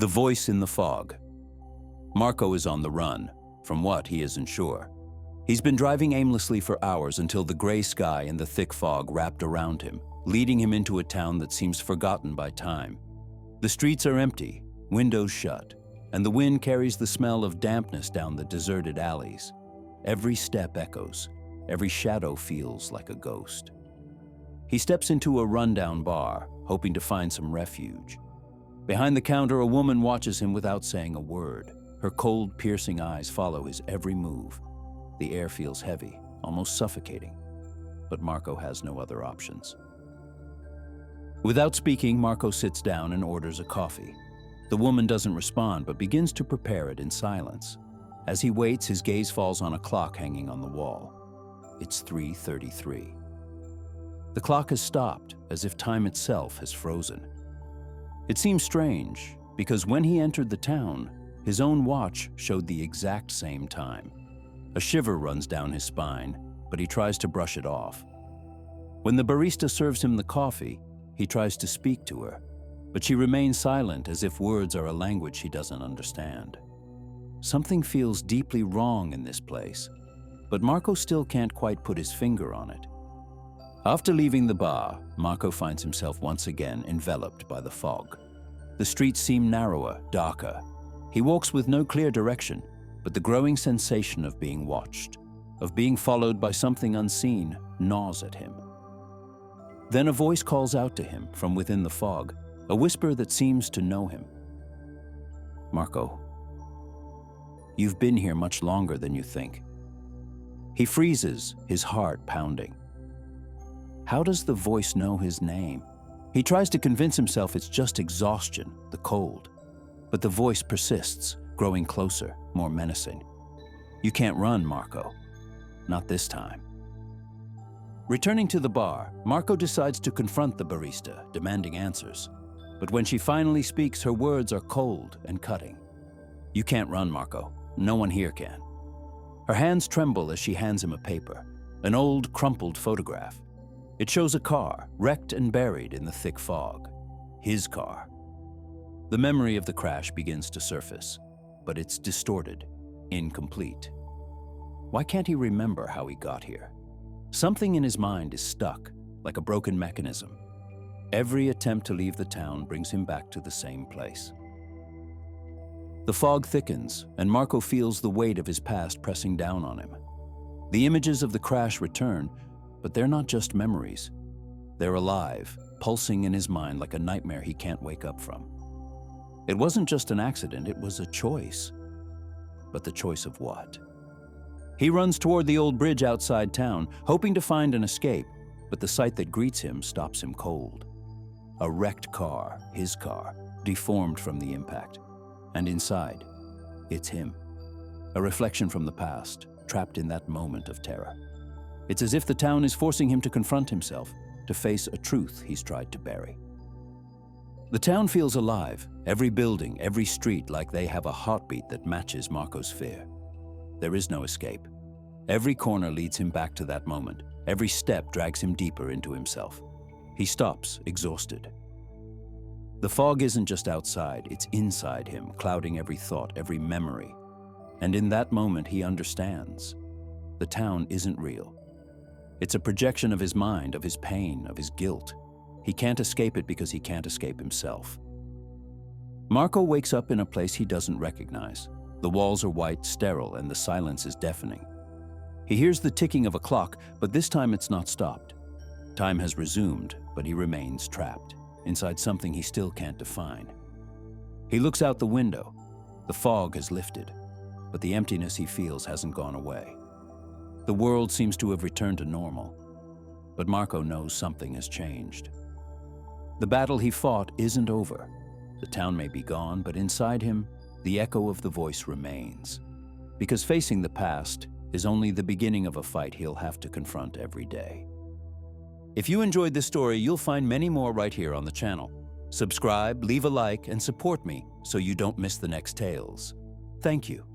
The voice in the fog. Marco is on the run. From what, he isn't sure. He's been driving aimlessly for hours until the gray sky and the thick fog wrapped around him, leading him into a town that seems forgotten by time. The streets are empty, windows shut, and the wind carries the smell of dampness down the deserted alleys. Every step echoes. Every shadow feels like a ghost. He steps into a rundown bar, hoping to find some refuge. Behind the counter, a woman watches him without saying a word. Her cold, piercing eyes follow his every move. The air feels heavy, almost suffocating, but Marco has no other options. Without speaking, Marco sits down and orders a coffee. The woman doesn't respond, but begins to prepare it in silence. As he waits, his gaze falls on a clock hanging on the wall. It's 3:33. The clock has stopped, as if time itself has frozen. It seems strange, because when he entered the town, his own watch showed the exact same time. A shiver runs down his spine, but he tries to brush it off. When the barista serves him the coffee, he tries to speak to her, but she remains silent as if words are a language he doesn't understand. Something feels deeply wrong in this place, but Marco still can't quite put his finger on it. After leaving the bar, Marco finds himself once again enveloped by the fog. The streets seem narrower, darker. He walks with no clear direction, but the growing sensation of being watched, of being followed by something unseen, gnaws at him. Then a voice calls out to him from within the fog, a whisper that seems to know him. Marco, you've been here much longer than you think. He freezes, his heart pounding. How does the voice know his name? He tries to convince himself it's just exhaustion, the cold. But the voice persists, growing closer, more menacing. You can't run, Marco. Not this time. Returning to the bar, Marco decides to confront the barista, demanding answers. But when she finally speaks, her words are cold and cutting. You can't run, Marco. No one here can. Her hands tremble as she hands him a paper, an old, crumpled photograph. It shows a car, wrecked and buried in the thick fog. His car. The memory of the crash begins to surface, but it's distorted, incomplete. Why can't he remember how he got here? Something in his mind is stuck, like a broken mechanism. Every attempt to leave the town brings him back to the same place. The fog thickens, and Marco feels the weight of his past pressing down on him. The images of the crash return, but they're not just memories. They're alive, pulsing in his mind like a nightmare he can't wake up from. It wasn't just an accident, it was a choice. But the choice of what? He runs toward the old bridge outside town, hoping to find an escape, but the sight that greets him stops him cold. A wrecked car, his car, deformed from the impact. And inside, it's him. A reflection from the past, trapped in that moment of terror. It's as if the town is forcing him to confront himself, to face a truth he's tried to bury. The town feels alive, every building, every street like they have a heartbeat that matches Marco's fear. There is no escape. Every corner leads him back to that moment. Every step drags him deeper into himself. He stops, exhausted. The fog isn't just outside, it's inside him, clouding every thought, every memory. And in that moment, he understands. The town isn't real. It's a projection of his mind, of his pain, of his guilt. He can't escape it because he can't escape himself. Marco wakes up in a place he doesn't recognize. The walls are white, sterile, and the silence is deafening. He hears the ticking of a clock, but this time it's not stopped. Time has resumed, but he remains trapped, inside something he still can't define. He looks out the window. The fog has lifted, but the emptiness he feels hasn't gone away. The world seems to have returned to normal, but Marco knows something has changed. The battle he fought isn't over. The town may be gone, but inside him, the echo of the voice remains. Because facing the past is only the beginning of a fight he'll have to confront every day. If you enjoyed this story, you'll find many more right here on the channel. Subscribe, leave a like, and support me so you don't miss the next tales. Thank you.